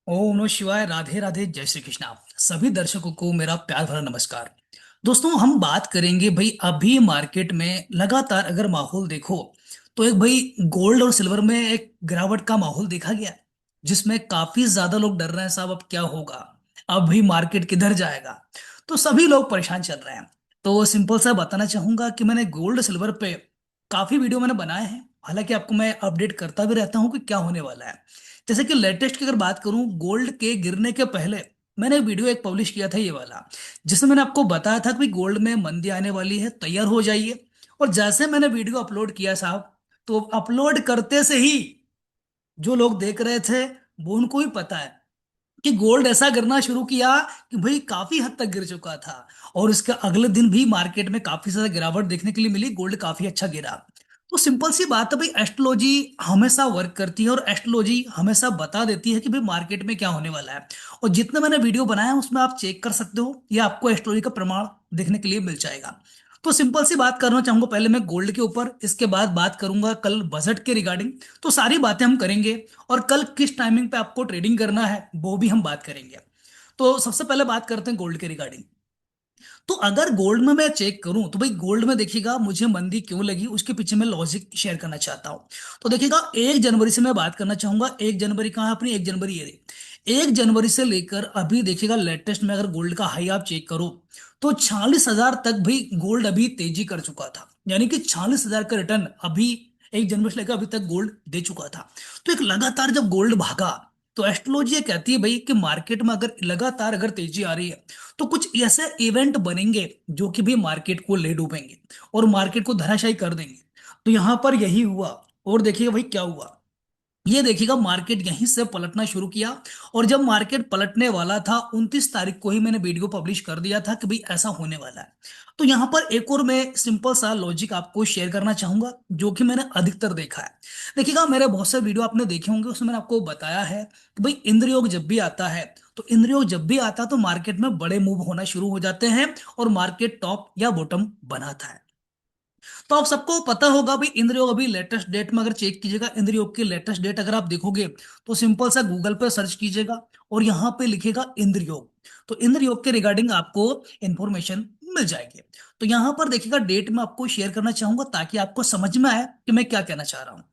ओम नमः शिवाय। राधे राधे, जय श्री कृष्णा। सभी दर्शकों को मेरा प्यार भरा नमस्कार। दोस्तों, हम बात करेंगे भाई, अभी मार्केट में लगातार अगर माहौल देखो तो एक भाई गोल्ड और सिल्वर में एक गिरावट का माहौल देखा गया है, जिसमें काफी ज्यादा लोग डर रहे हैं साहब, अब क्या होगा, अब भी मार्केट किधर जाएगा। तो सभी लोग परेशान चल रहे हैं। तो सिंपल सा बताना चाहूंगा कि मैंने गोल्ड सिल्वर पे काफी वीडियो मैंने बनाए हैं। हालांकि आपको मैं अपडेट करता भी रहता हूँ कि क्या होने वाला है। जैसे कि लेटेस्ट की अगर बात करूं, गोल्ड के गिरने के पहले मैंने वीडियो एक पब्लिश किया था, ये वाला, जिसमें मैंने आपको बताया था कि भाई गोल्ड में मंदी आने वाली है, तैयार हो जाइए। और जैसे मैंने वीडियो अपलोड किया साहब, तो अपलोड करते से ही जो लोग देख रहे थे वो उनको ही पता है कि गोल्ड ऐसा गिरना शुरू किया कि भाई काफी हद तक गिर चुका था। और इसके अगले दिन भी मार्केट में काफी ज्यादा गिरावट देखने के लिए मिली, गोल्ड काफी अच्छा गिरा। तो सिंपल सी बात है भाई, एस्ट्रोलॉजी हमेशा वर्क करती है और एस्ट्रोलॉजी हमेशा बता देती है कि भाई मार्केट में क्या होने वाला है। और जितना मैंने वीडियो बनाया है उसमें आप चेक कर सकते हो, या आपको एस्ट्रोलॉजी का प्रमाण देखने के लिए मिल जाएगा। तो सिंपल सी बात करना चाहूंगा पहले मैं गोल्ड के ऊपर, इसके बाद बात करूंगा कल बजट के रिगार्डिंग। तो सारी बातें हम करेंगे। और कल किस टाइमिंग पे आपको ट्रेडिंग करना है वो भी हम बात करेंगे। तो सबसे पहले बात करते हैं गोल्ड के रिगार्डिंग। तो अगर गोल्ड में मैं चेक करूं तो भाई गोल्ड में देखिएगा, मुझे मंदी क्यों लगी उसके पीछे मैं लॉजिक शेयर करना चाहता हूं। तो देखिएगा, 1 जनवरी से मैं बात करना चाहूंगा। 1 जनवरी कहाँ है अपनी, 1 जनवरी ये रही। 1 जनवरी से लेकर अभी देखिएगा लेटेस्ट में अगर गोल्ड का हाई आप चेक करो तो 46,000 तक भी गोल्ड अभी तेजी कर चुका था। यानी कि 46,000 का रिटर्न अभी 1 जनवरी से लेकर अभी तक गोल्ड दे चुका था। तो एक लगातार जब गोल्ड भागा, तो एस्ट्रोलॉजी ये कहती है भाई कि मार्केट में अगर लगातार अगर तेजी आ रही है तो कुछ ऐसे इवेंट बनेंगे जो कि भी मार्केट को ले डूबेंगे और मार्केट को धराशायी कर देंगे। तो यहां पर यही हुआ। और देखिएगा भाई क्या हुआ, ये देखिएगा मार्केट यहीं से पलटना शुरू किया। और जब मार्केट पलटने वाला था, 29 तारीख को ही मैंने वीडियो पब्लिश कर दिया था कि भाई ऐसा होने वाला है। तो यहां पर एक और मैं सिंपल सा लॉजिक आपको शेयर करना चाहूंगा, जो कि मैंने अधिकतर देखा है। देखिएगा, मेरे बहुत से वीडियो आपने देखे होंगे, उसमें मैंने आपको बताया है कि भाई इंद्रयोग जब भी आता है, तो इंद्रयोग जब भी आता है तो मार्केट में बड़े मूव होना शुरू हो जाते हैं और मार्केट टॉप या बॉटम बनाता है। तो आप सबको पता होगा भाई, इंद्रयोग अभी लेटेस्ट डेट में अगर चेक कीजिएगा, इंद्रयोग की लेटेस्ट डेट अगर आप देखोगे तो सिंपल सा गूगल पे सर्च कीजिएगा और यहाँ पे लिखेगा इंद्रयोग। तो इंद्रयोग के रिगार्डिंग आपको इंफॉर्मेशन मिल जाएगी। तो यहाँ पर देखिएगा, डेट में आपको शेयर करना चाहूंगा ताकि आपको समझ में आए कि मैं क्या कहना चाह रहा हूँ।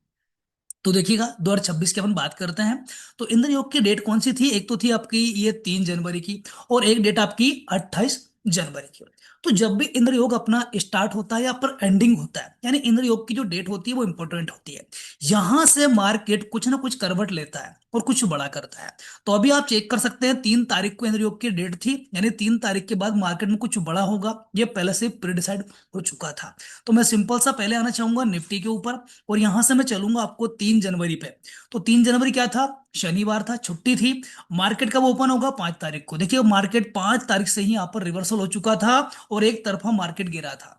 तो देखिएगा, 2026 की अपन बात करते हैं। तो इंद्र योग की डेट कौन सी थी, एक तो थी आपकी ये 3 जनवरी की, और एक डेट आपकी 28 जनवरी की। तो जब भी इंद्र योग अपना स्टार्ट होता है या पर एंडिंग होता है, यानी इंद्र योग की जो डेट होती है वो इंपॉर्टेंट होती है। यहां से मार्केट कुछ ना कुछ करवट लेता है और कुछ बड़ा करता है। तो अभी आप चेक कर सकते हैं, 3 तारीख को इंद्र योग की डेट थी, यानी 3 तारीख के बाद मार्केट में कुछ बड़ा होगा, ये पहले से प्रीडिसाइड हो चुका था। तो मैं सिंपल सा पहले आना चाहूंगा निफ्टी के ऊपर, और यहां से मैं चलूंगा आपको 3 जनवरी पे। तो 3 जनवरी क्या था, शनिवार था, छुट्टी थी। मार्केट कब ओपन होगा, 5 तारीख को। देखिए मार्केट 5 तारीख से ही यहाँ पर रिवर्सल हो चुका था और एक तरफा मार्केट गिरा था।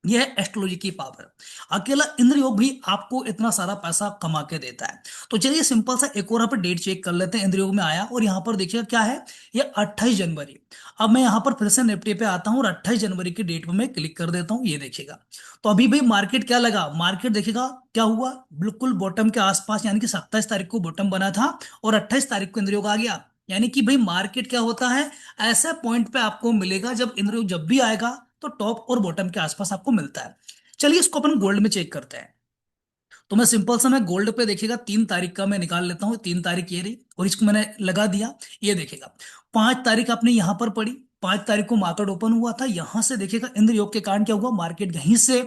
यह है एस्ट्रोलॉजी की पावर। अकेला इंद्र योग भी आपको इतना सारा पैसा कमा के देता है। तो चलिए सिंपल सा एक और यहाँ पर डेट चेक कर लेते हैं। इंद्र योग में आया और यहाँ पर देखिएगा क्या है, ये 28 जनवरी। अब मैं यहाँ पर फिर से निफ्टी पे आता हूँ और 28 जनवरी की डेट पे मैं क्लिक कर देता हूँ, ये देखिएगा। तो अभी भाई मार्केट क्या लगा, मार्केट देखिएगा क्या हुआ, बिल्कुल बॉटम के आसपास, यानी कि 27 तारीख को बॉटम बना था और 28 तारीख को इंद्र योग आ गया। यानी कि भाई मार्केट क्या होता है, ऐसे पॉइंट पे आपको मिलेगा जब इंद्र योग जब भी आएगा तो टॉप और बॉटम के आसपास आपको मिलता है। चलिए इसको अपन गोल्ड में चेक करते हैं। तो मैं सिंपल सा मैं गोल्ड पे देखिएगा 3 तारीख का मैं निकाल लेता हूँ, 3 तारीख ये रही और इसको मैंने लगा दिया। ये देखिएगा 5 तारीख आपने यहाँ पर पड़ी, 5 तारीख को मार्केट ओपन हुआ था। यहां से देखिएगा इंद्र योग के कारण क्या हुआ, मार्केट यहीं से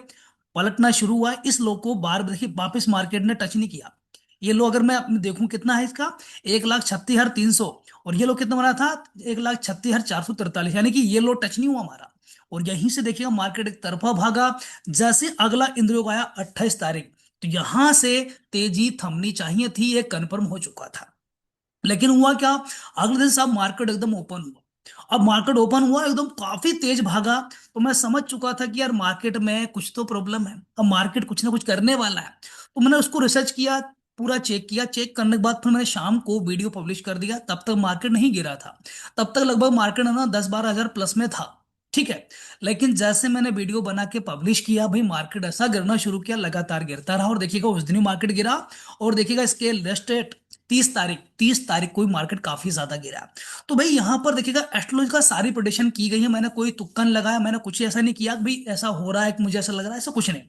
पलटना शुरू हुआ। इस लो को बार देखिए वापस मार्केट ने टच नहीं किया। ये लो अगर मैं देखूं कितना है इसका, 1,36,300। और ये लो कितना बना था, 1,36,443, यानी कि ये लो टच नहीं हुआ हमारा। और यहीं से देखिएगा मार्केट एक तरफा भागा। जैसे अगला इंद्रयोग आया 28 तारीख, तो यहां से तेजी थमनी चाहिए थी, ये कंफर्म हो चुका था। लेकिन हुआ क्या, अगले दिन साहब मार्केट एकदम ओपन हुआ। अब मार्केट ओपन हुआ एकदम काफी तेज भागा। तो मैं समझ चुका था कि यार मार्केट में कुछ तो प्रॉब्लम है, अब मार्केट कुछ ना कुछ करने वाला है। तो मैंने उसको रिसर्च किया, पूरा चेक किया। चेक करने के बाद फिर मैंने शाम को वीडियो पब्लिश कर दिया। तब तक मार्केट नहीं गिरा था, तब तक लगभग मार्केट है ना 10-12 हजार प्लस में था। ठीक है। लेकिन जैसे मैंने वीडियो बना के पब्लिश किया, भाई मार्केट ऐसा गिरना शुरू किया, लगातार गिरता रहा। और देखिएगा उस दिन ही मार्केट गिरा। और देखिएगा इसके लेटेस्ट 30 तारीख को मार्केट काफी ज्यादा गिरा। तो भाई यहाँ पर देखिएगा एस्ट्रोलॉजी का सारी प्रिडिक्शन की गई है, मैंने कोई तुक्का नहीं लगाया, मैंने कुछ ऐसा नहीं किया कि भाई ऐसा हो रहा है कि मुझे ऐसा लग रहा है, ऐसा कुछ नहीं।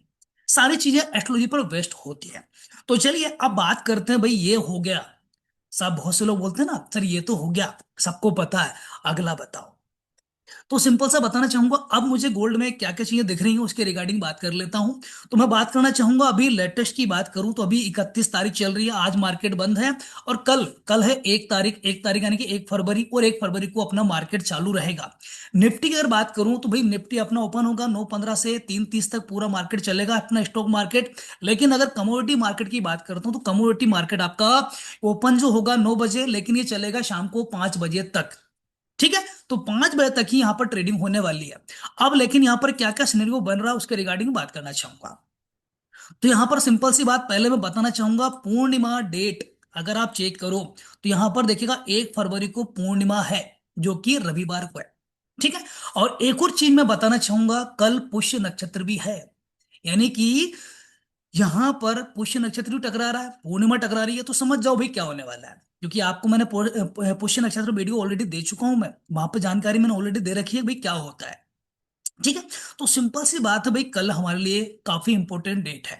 सारी चीजें एस्ट्रोलॉजी पर बेस्ड होती है। तो चलिए अब बात करते हैं, भाई ये हो गया सब, बहुत से लोग बोलते हैं ना सर ये तो हो गया, सबको पता है, अगला बताओ। तो सिंपल सा बताना चाहूंगा, अब मुझे गोल्ड में क्या क्या चीजें दिख रही हैं उसके रिगार्डिंग बात कर लेता हूं। तो मैं बात करना चाहूंगा, अभी लेटेस्ट की बात करूं तो अभी 31 तारीख चल रही है, आज मार्केट बंद है। और कल कल है 1 तारीख, 1 तारीख यानी कि 1 फरवरी, और 1 फरवरी को अपना मार्केट चालू रहेगा। निफ्टी की अगर बात करूं तो भाई निफ्टी अपना ओपन होगा 9:15 से 3:30 तक, पूरा मार्केट चलेगा अपना स्टॉक मार्केट। लेकिन अगर कमोडिटी मार्केट की बात करता हूं तो कमोडिटी मार्केट आपका ओपन जो होगा 9 बजे, लेकिन ये चलेगा शाम को 5 बजे तक। ठीक है, तो 5 बजे तक ही यहाँ पर ट्रेडिंग होने वाली है। अब लेकिन यहाँ पर क्या क्या सिनेरियो बन रहा है उसके रिगार्डिंग बात करना चाहूंगा। तो यहाँ पर सिंपल सी बात पहले मैं बताना चाहूंगा, पूर्णिमा डेट अगर आप चेक करो तो यहाँ पर देखिएगा 1 फरवरी को पूर्णिमा है, जो कि रविवार को है। ठीक है, और एक और चीज मैं बताना चाहूंगा, कल पुष्य नक्षत्र भी है। यानी कि यहां पर पुष्य नक्षत्र भी टकरा रहा है, पूर्णिमा टकरा रही है, तो समझ जाओ भाई क्या होने वाला है। क्योंकि आपको मैंने पुष्य नक्षत्र वीडियो ऑलरेडी दे चुका हूं, मैं वहां पर जानकारी मैंने ऑलरेडी दे रखी है भाई क्या होता है। ठीक है, तो सिंपल सी बात है भाई, कल हमारे लिए काफी इंपॉर्टेंट डेट है।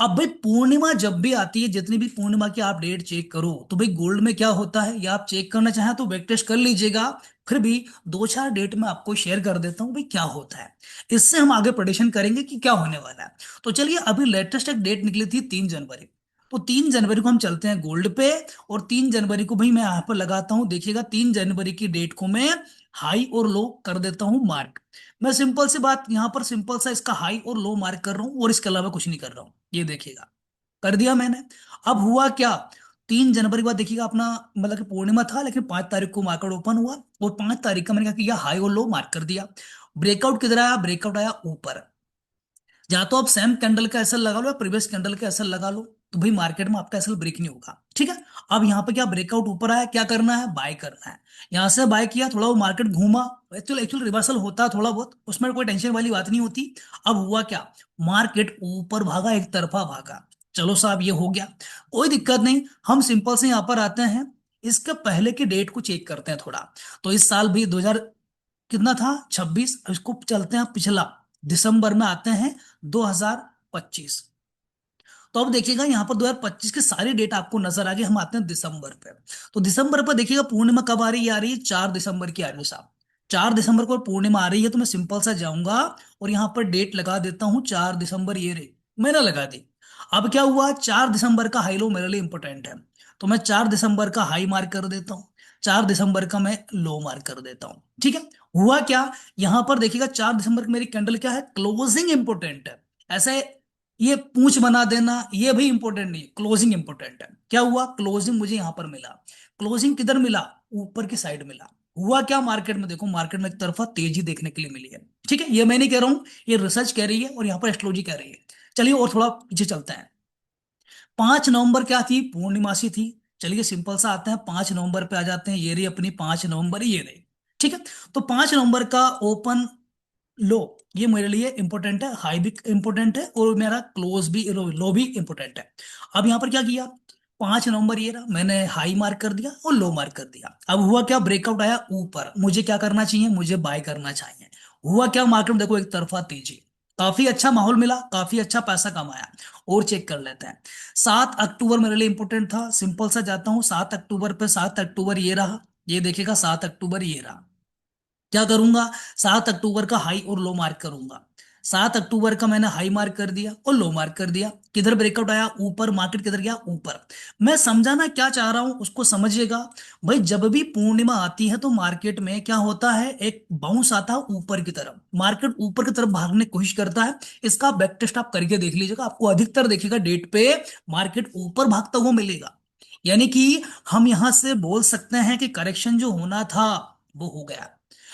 अब भाई पूर्णिमा जब भी आती है, जितनी भी पूर्णिमा की आप डेट चेक करो तो भाई गोल्ड में क्या होता है, या आप चेक करना चाहें तो बैक टेस्ट कर लीजिएगा। फिर भी दो चार डेट में आपको शेयर कर देता हूँ भाई क्या होता है, इससे हम आगे प्रेडिक्शन करेंगे कि क्या होने वाला है। तो चलिए, अभी लेटेस्ट एक डेट निकली थी 3 जनवरी। तो 3 जनवरी को हम चलते हैं गोल्ड पे, और 3 जनवरी को भाई मैं यहाँ पर लगाता हूँ, देखिएगा 3 जनवरी की डेट को मैं हाई और लो कर देता हूँ मार्क। मैं सिंपल सी बात यहाँ पर सिंपल सा इसका हाई और लो मार्क कर रहा हूँ, और इसके अलावा कुछ नहीं कर रहा हूँ, ये देखिएगा कर दिया मैंने। अब हुआ क्या, 3 जनवरी के बाद देखिएगा अपना मतलब कि पूर्णिमा था, लेकिन 5 तारीख को मार्केट ओपन हुआ, और 5 तारीख का मैंने क्या किया, हाई और लो मार्क कर दिया। ब्रेकआउट किधर आया, ब्रेकआउट आया ऊपर। या तो आप सेम कैंडल का एसएल लगा लो या प्रीवियस कैंडल का एसएल लगा लो, तो भाई मार्केट में आपका एसएल ब्रेक नहीं होगा। ठीक है, अब यहाँ पे क्या ब्रेकआउट ऊपर आया, क्या करना है, बाय करना है। यहाँ से बाय किया, थोड़ा वो मार्केट घूमा, एक्चुअल एक्चुअल रिवर्सल होता है थोड़ा बहुत, उसमें कोई टेंशन वाली बात नहीं होती। अब हुआ क्या, मार्केट ऊपर भागा, एक तरफा भागा। चलो साहब ये हो गया, कोई दिक्कत नहीं, हम सिंपल से यहाँ पर आते हैं, इसके पहले की डेट को चेक करते हैं थोड़ा। तो इस साल भी 2000 कितना था, 26, इसको चलते हैं पिछला, दिसंबर में आते हैं 2025। तो अब देखिएगा यहाँ पर 2025 की सारी डेट आपको नजर आ गई, हम आते हैं दिसंबर पे। तो दिसंबर पर देखिएगा पूर्णिमा कब आ रही है, आ रही है 4 दिसंबर की आ रही है साहब। 4 दिसंबर को पूर्णिमा आ रही है, तो मैं सिंपल सा जाऊंगा और यहाँ पर डेट लगा देता हूँ 4 दिसंबर, ये रही, मैंने लगा दी। अब क्या हुआ, 4 दिसंबर का हाई लो मेरे लिए इंपॉर्टेंट है, तो मैं 4 दिसंबर का हाई मार्क कर देता हूँ, 4 दिसंबर का मैं लो मार्क कर देता हूँ। ठीक है, हुआ क्या, यहां पर देखिएगा 4 दिसंबर की मेरी कैंडल क्या है, क्लोजिंग इंपॉर्टेंट है। ऐसे ये पूंछ बना देना ये भी इंपॉर्टेंट नहीं, क्लोजिंग इंपॉर्टेंट है। क्या हुआ, क्लोजिंग मुझे यहां पर मिला, क्लोजिंग किधर मिला, ऊपर की साइड मिला। हुआ क्या, मार्केट में देखो, मार्केट में एक तरफा तेजी देखने के लिए मिली है। ठीक है, ये मैं नहीं कह रहा हूं, ये रिसर्च कह रही है और यहाँ पर एस्ट्रोलॉजी कह रही है। चलिए और थोड़ा पीछे चलते हैं। 5 नवंबर क्या थी, पूर्णिमासी थी। चलिए सिंपल सा आते हैं, 5 नवंबर पे आ जाते हैं, ये रही अपनी 5 नवंबर, ये रही। ठीक है, तो 5 नवंबर का ओपन लो ये मेरे लिए इंपॉर्टेंट है, हाई भी इंपॉर्टेंट है, और मेरा क्लोज भी, लो भी इंपॉर्टेंट है। अब यहां पर क्या किया, 5 नवंबर ये रहा, मैंने हाई मार्क कर दिया और लो मार्क कर दिया। अब हुआ क्या, ब्रेकआउट आया ऊपर, मुझे क्या करना चाहिए, मुझे बाय करना चाहिए। हुआ क्या, मार्केट में देखो एक तरफा तेजी, काफी अच्छा माहौल मिला, काफी अच्छा पैसा कमाया। और चेक कर लेते हैं, 7 अक्टूबर मेरे लिए इंपॉर्टेंट था, सिंपल सा जाता हूं 7 अक्टूबर पे, 7 अक्टूबर ये रहा, ये देखिएगा 7 अक्टूबर ये रहा। क्या करूंगा, 7 अक्टूबर का हाई और लो मार्क करूंगा। 7 अक्टूबर का मैंने हाई मार्क कर दिया और लो मार्क कर दिया, किधर ब्रेकआउट आया, ऊपर, मार्केट किधर गया, ऊपर। मैं समझाना क्या चाह रहा हूं उसको समझिएगा। भाई जब भी पूर्णिमा आती है तो मार्केट में क्या होता है, एक बाउंस आता है ऊपर की तरफ, मार्केट ऊपर की तरफ भागने की कोशिश करता है। इसका बैक टेस्ट आप करके देख लीजिएगा, आपको अधिकतर देखिएगा डेट पे मार्केट ऊपर भागता हुआ मिलेगा। यानी कि हम यहां से बोल सकते हैं कि करेक्शन जो होना था वो हो गया।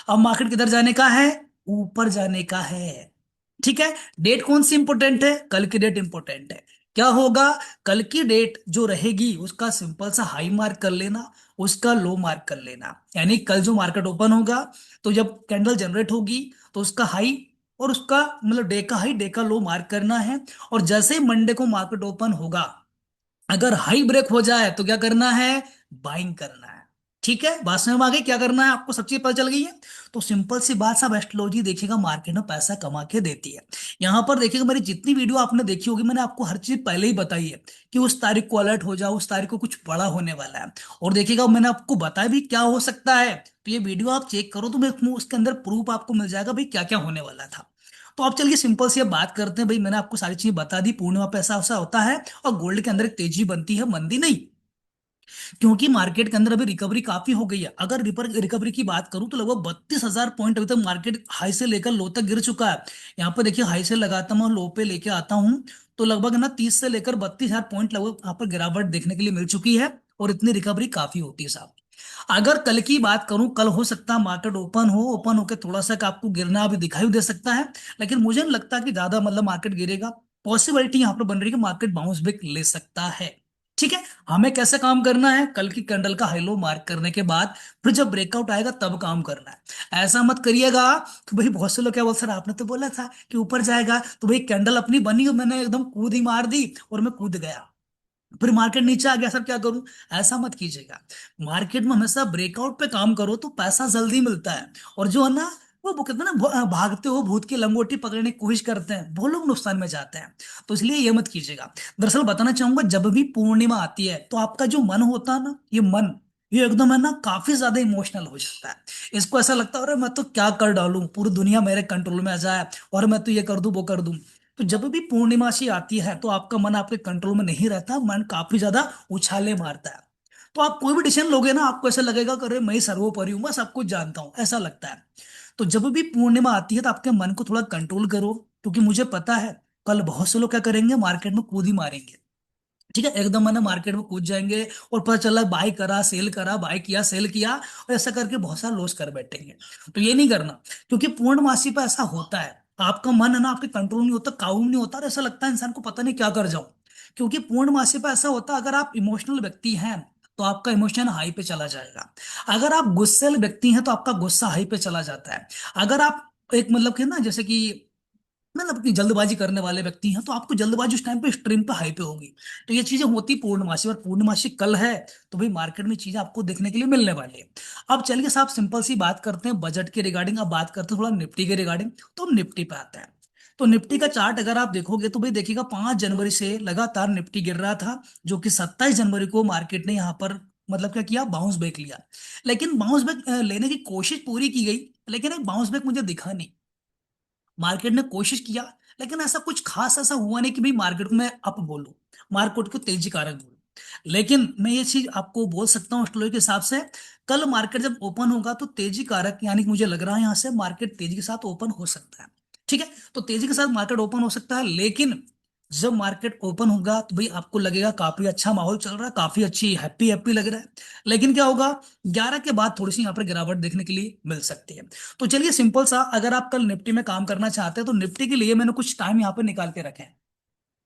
अब मार्केट किधर जाने का है, ऊपर जाने का है। ठीक है, डेट कौन सी इंपॉर्टेंट है, कल की डेट इंपॉर्टेंट है। क्या होगा, कल की डेट जो रहेगी उसका सिंपल सा हाई मार्क कर लेना, उसका लो मार्क कर लेना। यानी कल जो मार्केट ओपन होगा, तो जब कैंडल जनरेट होगी तो उसका हाई और उसका मतलब डे का हाई डे का लो मार्क करना है। और जैसे ही मंडे को मार्केट ओपन होगा, अगर हाई ब्रेक हो जाए तो क्या करना है, बाइंग करना है। ठीक है, बात समझ में आ गई, क्या करना है आपको, सब चीज पता चल गई है। तो सिंपल सी बात, सब एस्ट्रोलॉजी देखिएगा मार्केट में पैसा कमा के देती है। यहाँ पर देखिएगा, मेरी जितनी वीडियो आपने देखी होगी, मैंने आपको हर चीज पहले ही बताई है कि उस तारीख को अलर्ट हो जाओ, उस तारीख को कुछ बड़ा होने वाला है। और देखिएगा मैंने आपको बताया भी क्या हो सकता है। तो ये वीडियो आप चेक करो तो मैं उसके अंदर प्रूफ आपको मिल जाएगा भाई क्या क्या होने वाला था। तो आप चलिए सिंपल सी अब बात करते हैं भाई, मैंने आपको सारी चीजें बता दी, पूर्णिमा पे ऐसा ऐसा होता है और गोल्ड के अंदर एक तेजी बनती है, मंदी नहीं। क्योंकि मार्केट के अंदर अभी रिकवरी काफी हो गई है। अगर रिकवरी की बात करूं तो लगभग 32,000 पॉइंट अभी तक मार्केट हाई से लेकर लो तक गिर चुका है। यहाँ पर देखिए, हाई से लगाता हूँ लो पे लेके आता हूँ, तो लगभग ना 30 से लेकर 32,000 पॉइंट लगभग यहाँ पर गिरावट देखने के लिए मिल चुकी है। और इतनी रिकवरी काफी होती है साहब। अगर कल की बात करूं, कल हो सकता है मार्केट ओपन होकर थोड़ा सा आपको गिरना अभी दिखाई दे सकता है। लेकिन मुझे नहीं लगता कि ज्यादा मतलब मार्केट गिरेगा। पॉसिबिलिटी यहां पर बन रही है कि मार्केट बाउंस बैक ले सकता है। ठीक है, हमें कैसे काम करना है, कल की कैंडल का हाई लो मार्क करने के बाद फिर जब ब्रेकआउट आएगा तब काम करना है। ऐसा मत करिएगा कि भाई बहुत से लोग क्या बोल, सर आपने तो बोला था कि ऊपर जाएगा, तो भाई कैंडल अपनी बनी और मैंने एकदम कूद ही मार दी और मैं कूद गया, फिर मार्केट नीचे आ गया, सर क्या करूं। ऐसा मत कीजिएगा। मार्केट में हमेशा ब्रेकआउट पे काम करो तो पैसा जल्दी मिलता है। और जो है ना, वो कहते हैं ना, भागते हो भूत की लंगोटी पकड़ने की कोशिश करते हैं, वो लोग नुकसान में जाते हैं। तो इसलिए ये मत कीजिएगा। दरअसल बताना चाहूंगा, जब भी पूर्णिमा आती है तो आपका जो मन होता है ना, ये मन, ये एकदम है ना काफी ज्यादा इमोशनल हो जाता है। इसको ऐसा लगता है अरे मैं तो क्या कर डालूं, पूरी दुनिया मेरे कंट्रोल में आ जाए, और मैं तो ये कर दूं वो कर दूं। तो जब भी पूर्णिमासी आती है तो आपका मन आपके कंट्रोल में नहीं रहता, मन काफी ज्यादा उछाले मारता है। तो आप कोई भी डिसीजन लोगे ना, आपको ऐसा लगेगा कि अरे मैं ही सर्वोपरि हूं, मैं सब कुछ जानता हूं, ऐसा लगता है। तो जब भी पूर्णिमा आती है तो आपके मन को थोड़ा कंट्रोल करो, क्योंकि मुझे पता है कल बहुत से लोग क्या करेंगे, मार्केट में कूद ही मारेंगे। ठीक है, एकदम मैंने मार्केट में कूद जाएंगे और पता चला बाय करा सेल करा, बाय किया सेल किया, और ऐसा करके बहुत सारा लॉस कर बैठेंगे। तो ये नहीं करना, क्योंकि पूर्णमासी पे ऐसा होता है, आपका मन है ना आपके कंट्रोल नहीं होता, काबू में नहीं होता, और ऐसा लगता है इंसान को पता नहीं क्या कर जाऊं। क्योंकि पूर्णमासी पे ऐसा होता है, अगर आप इमोशनल व्यक्ति हैं तो आपका इमोशन हाई पे चला जाएगा। अगर आप गुस्सेल व्यक्ति हैं तो आपका गुस्सा हाई पे चला जाता है। अगर आप एक मतलब कि ना, जैसे कि मतलब अपनी जल्दबाजी करने वाले व्यक्ति हैं तो आपको जल्दबाजी उस टाइम पे स्ट्रीम पे हाई पे होगी। तो ये चीजें होती पूर्णमासी, और पूर्णमासी कल है, तो भाई मार्केट में चीजें आपको देखने के लिए मिलने वाली है। अब चलिए साहब सिंपल सी बात करते हैं बजट के रिगार्डिंग, अब बात करते हैं थोड़ा निफ्टी के रिगार्डिंग। तो हम निफ्टी पे आते हैं। तो निफ्टी का चार्ट अगर आप देखोगे तो भाई देखिएगा, 5 जनवरी से लगातार निफ्टी गिर रहा था, जो कि 27 जनवरी को मार्केट ने यहाँ पर मतलब क्या किया, बाउंस बैक लिया। लेकिन बाउंस बैक लेने की कोशिश पूरी की गई, लेकिन एक बाउंस बैक मुझे दिखा नहीं। मार्केट ने कोशिश किया, लेकिन ऐसा कुछ खास ऐसा हुआ नहीं कि भाई मार्केट को मैं अप बोलूं, मार्केट को तेजी कारक बोलूं। लेकिन मैं ये चीज आपको बोल सकता हूँ एस्ट्रोलॉजी के हिसाब से, कल मार्केट जब ओपन होगा तो तेजी कारक, यानी कि मुझे लग रहा है यहां से मार्केट तेजी के साथ ओपन हो सकता है। ठीक है, तो तेजी के साथ मार्केट ओपन हो सकता है, लेकिन जब मार्केट ओपन होगा तो भाई आपको लगेगा काफी अच्छा माहौल चल रहा है, काफी अच्छी हैप्पी हैप्पी लग रहा है। लेकिन क्या होगा, 11 के बाद थोड़ी सी यहाँ पर गिरावट देखने के लिए मिल सकती है। तो चलिए सिंपल सा, अगर आप कल निफ्टी में काम करना चाहते हैं तो निफ्टी के लिए मैंने कुछ टाइम यहाँ पे निकाल के रखे हैं।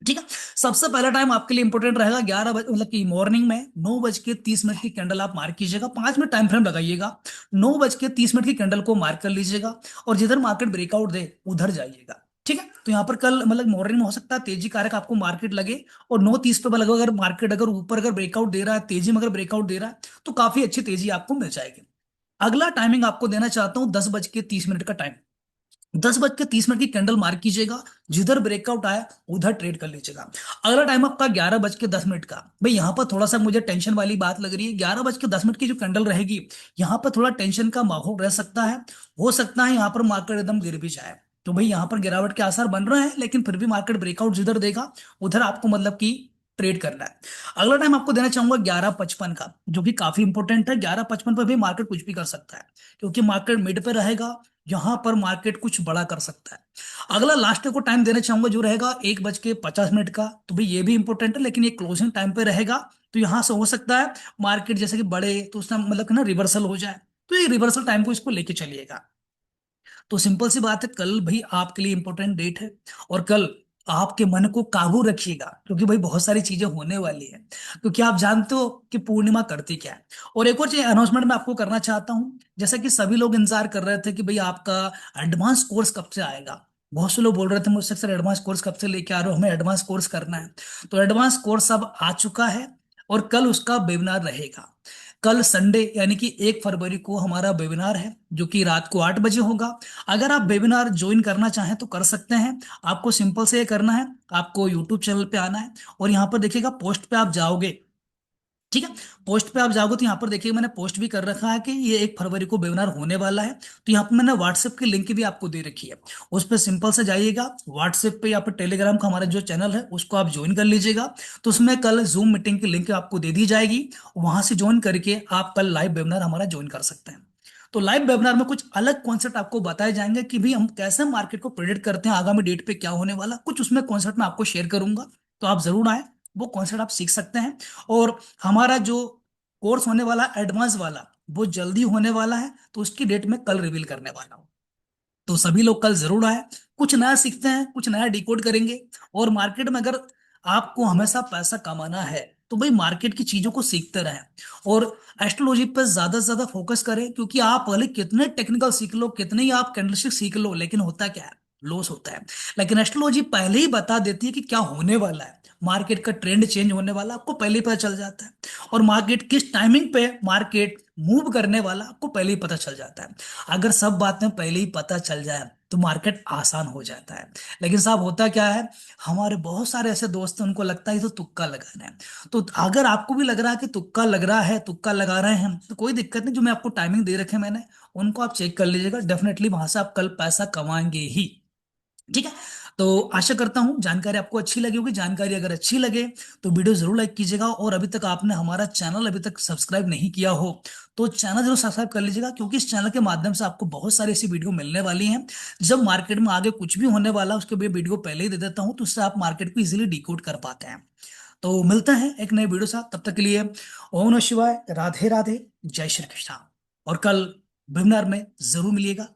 ठीक है, सबसे पहला टाइम आपके लिए इंपॉर्टेंट रहेगा 11 बजे, मतलब कि मॉर्निंग में 9:30 की कैंडल आप मार्क कीजिएगा, 5 मिनट टाइम फ्रेम लगाइएगा। 9:30 की कैंडल को मार्क कर लीजिएगा, और जिधर मार्केट ब्रेकआउट दे उधर जाइएगा। ठीक है, तो यहाँ पर कल मतलब मॉर्निंग में हो सकता है तेजी कारक आपको मार्केट लगे, और 9:30 पे लगे, अगर मार्केट अगर ऊपर अगर ब्रेकआउट दे रहा है, तेजी में अगर ब्रेकआउट दे रहा है, तो काफी अच्छी तेजी आपको मिल जाएगी। अगला टाइमिंग आपको देना चाहता हूं 10:30 का टाइम। 10:30 की कैंडल मार्क कीजिएगा, जिधर ब्रेकआउट आया उधर ट्रेड कर लीजिएगा। अगला टाइम आपका 11:10 का। भाई यहाँ पर थोड़ा सा मुझे टेंशन वाली बात लग रही है, 11:10 की जो कैंडल रहेगी, यहाँ पर थोड़ा टेंशन का माहौल रह सकता है। हो सकता है यहाँ पर मार्केट एकदम गिर भी जाए। तो भाई यहाँ पर गिरावट के आसार बन रहे हैं, लेकिन फिर भी मार्केट ब्रेकआउट जिधर देगा उधर आपको मतलब कि ट्रेड करना है। अगला टाइम आपको देना चाहूंगा 11:55 का, जो कि काफी इंपॉर्टेंट है। 11:55 पर भी मार्केट कुछ भी कर सकता है, क्योंकि मार्केट मिड पे रहेगा, यहां पर मार्केट कुछ बड़ा कर सकता है। अगला लास्ट को टाइम देना चाहूंगा जो रहेगा 1:50 का, तो भाई ये भी इंपॉर्टेंट है, लेकिन ये क्लोजिंग टाइम पे रहेगा। तो यहां से हो सकता है मार्केट जैसे कि बढ़े तो उसका मतलब कि ना रिवर्सल हो जाए, तो ये रिवर्सल टाइम को इसको लेके चलिएगा। तो सिंपल सी बात है, कल भाई आपके लिए इंपॉर्टेंट डेट है, और कल आपके मन को काबू रखिएगा, क्योंकि भाई बहुत सारी चीजें होने वाली है। क्योंकि आप जानते हो कि पूर्णिमा करती क्या है। और एक और चीज अनाउंसमेंट मैं आपको करना चाहता हूं, जैसा कि सभी लोग इंतजार कर रहे थे कि भाई आपका एडवांस कोर्स कब से आएगा। बहुत से लोग बोल रहे थे मुझसे, सर एडवांस कोर्स कब से लेके आ रहे हो, हमें एडवांस कोर्स करना है। तो एडवांस कोर्स अब आ चुका है और कल उसका वेबिनार रहेगा। कल संडे यानी कि 1 फरवरी को हमारा वेबिनार है, जो कि रात को 8 बजे होगा। अगर आप वेबिनार ज्वाइन करना चाहें तो कर सकते हैं। आपको सिंपल से ये करना है, आपको यूट्यूब चैनल पे आना है और यहाँ पर देखिएगा पोस्ट पे आप जाओगे। ठीक है, पोस्ट पे आप जाओगे तो यहाँ पर देखिए मैंने पोस्ट भी कर रखा है कि ये 1 फरवरी को वेबिनार होने वाला है। तो यहाँ पर मैंने व्हाट्सएप की लिंक भी आपको दे रखी है। उस पर सिंपल से जाइएगा व्हाट्सएप पे या फिर टेलीग्राम का हमारा जो चैनल है उसको आप ज्वाइन कर लीजिएगा। तो उसमें कल जूम मीटिंग की लिंक आपको दे दी जाएगी। वहां से ज्वाइन करके आप कल लाइव वेबिनार हमारा ज्वाइन कर सकते हैं। तो लाइव वेबिनार में कुछ अलग कॉन्सेप्ट आपको बताए जाएंगे कि भी हम कैसे मार्केट को प्रेडिक्ट करते हैं, आगामी डेट पे क्या होने वाला, कुछ उसमें कॉन्सेप्ट मैं आपको शेयर करूंगा। तो आप जरूर आए, वो कॉन्सेप्ट आप सीख सकते हैं। और हमारा जो कोर्स होने वाला एडवांस वाला वो जल्दी होने वाला है, तो उसकी डेट में कल रिवील करने वाला हूँ। तो सभी लोग कल जरूर आए, कुछ नया सीखते हैं, कुछ नया डिकोड करेंगे। और मार्केट में अगर आपको हमेशा पैसा कमाना है तो भाई मार्केट की चीजों को सीखते रहें। और एस्ट्रोलॉजी पर ज्यादा से ज्यादा फोकस करें, क्योंकि आप भले कितने टेक्निकल सीख लो, कितने ही आप कैंडलस्टिक सीख लो, लेकिन होता क्या है, लॉस होता है। लेकिन एस्ट्रोलॉजी पहले ही बता देती है कि क्या होने वाला है, मार्केट का ट्रेंड चेंज होने वाला आपको पहले ही पता चल जाता है। और मार्केट किस टाइमिंग पे मार्केट मूव करने वाला आपको पहले ही पता चल जाता है। अगर सब बातें पहले ही पता चल जाए तो मार्केट आसान हो जाता है। लेकिन साहब होता क्या है, हमारे बहुत सारे ऐसे दोस्त हैं उनको लगता है ये तो तुक्का लगाना है। तो अगर आपको भी लग रहा है कि तुक्का लग रहा है, तुक्का लगा रहे हैं, तो कोई दिक्कत नहीं, जो मैं आपको टाइमिंग दे रखे मैंने उनको आप चेक कर लीजिएगा, डेफिनेटली वहां से आप कल पैसा कमाएंगे ही। ठीक है। तो आशा करता हूं जानकारी आपको अच्छी लगी होगी। जानकारी अगर अच्छी लगे तो वीडियो जरूर लाइक कीजिएगा, और अभी तक आपने हमारा चैनल अभी तक सब्सक्राइब नहीं किया हो तो चैनल जरूर सब्सक्राइब कर लीजिएगा, क्योंकि इस चैनल के माध्यम से आपको बहुत सारी ऐसी वीडियो मिलने वाली हैं। जब मार्केट में आगे कुछ भी होने वाला है उसके भी वीडियो पहले ही दे देता हूं, तो उससे आप मार्केट को इजिली डिकोड कर पाते हैं। तो मिलते हैं एक नए वीडियो साथ, तब तक के लिए ओम नमः शिवाय, राधे राधे, जय श्री कृष्णा। और कल वेबिनार में जरूर मिलिएगा।